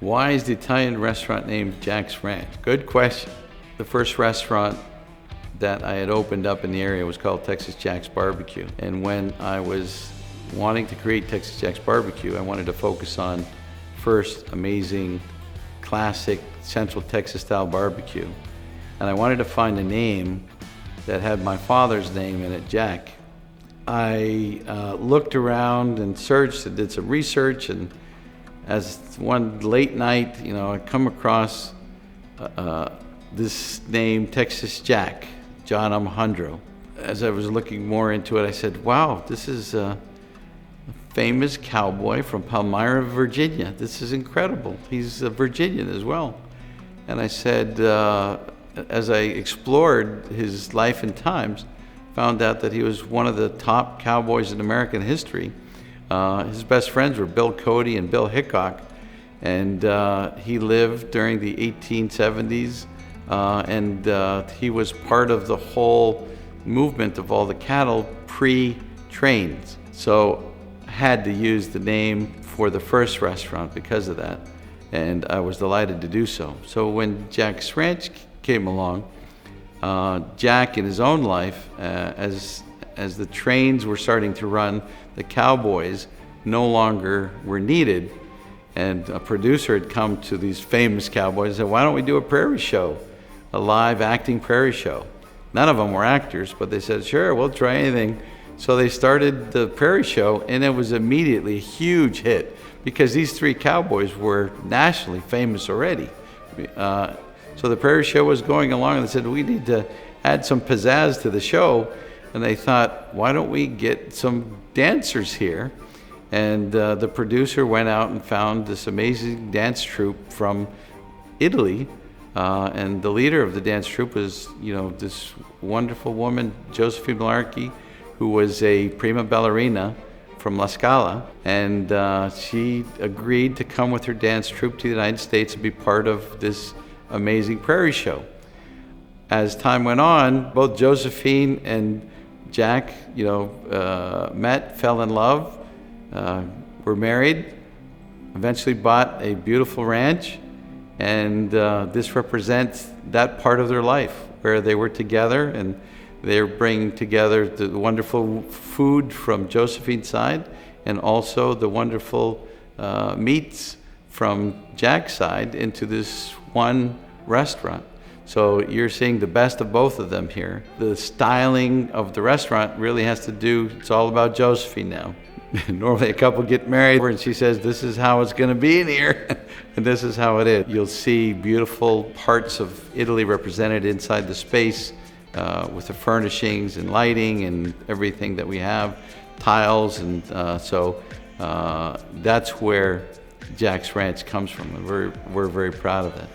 Why is the Italian restaurant named Jack's Ranch? Good question. The first restaurant that I had opened up in the area was called Texas Jack's Barbecue. And when I was wanting to create Texas Jack's Barbecue, I wanted to focus on first amazing, classic Central Texas style barbecue. And I wanted to find a name that had my father's name in it, Jack. I looked around and searched and did some research, and as one late night, I come across this name, Texas Jack, John Alejandro. As I was looking more into it, I said, wow, this is a famous cowboy from Palmyra, Virginia. This is incredible. He's a Virginian as well. And I said, as I explored his life and times, found out that he was one of the top cowboys in American history. His best friends were Bill Cody and Bill Hickok, and he lived during the 1870s, and he was part of the whole movement of all the cattle pre-trains. So had to use the name for the first restaurant because of that, and I was delighted to do so. So when Jack's Ranch came along, Jack in his own life, as the trains were starting to run, the cowboys no longer were needed, and a producer had come to these famous cowboys and said, why don't we do a prairie show, a live acting prairie show? None of them were actors, but they said, sure, we'll try anything. So they started the prairie show, and it was immediately a huge hit because these three cowboys were nationally famous already. So the prairie show was going along, and they said, we need to add some pizzazz to the show. And they thought, why don't we get some dancers here? And the producer went out and found this amazing dance troupe from Italy. And the leader of the dance troupe was, this wonderful woman, Josephine Malarkey, who was a prima ballerina from La Scala. And she agreed to come with her dance troupe to the United States and be part of this amazing prairie show. As time went on, both Josephine and Jack, met, fell in love, were married, eventually bought a beautiful ranch, and this represents that part of their life where they were together, and they're bringing together the wonderful food from Josephine's side and also the wonderful meats from Jack's side into this one restaurant. So you're seeing the best of both of them here. The styling of the restaurant really has to do, it's all about Josephine now. Normally a couple get married and she says, this is how it's gonna be in here, and this is how it is. You'll see beautiful parts of Italy represented inside the space with the furnishings and lighting and everything that we have, tiles, and so that's where Jack's Ranch comes from, and we're very proud of it.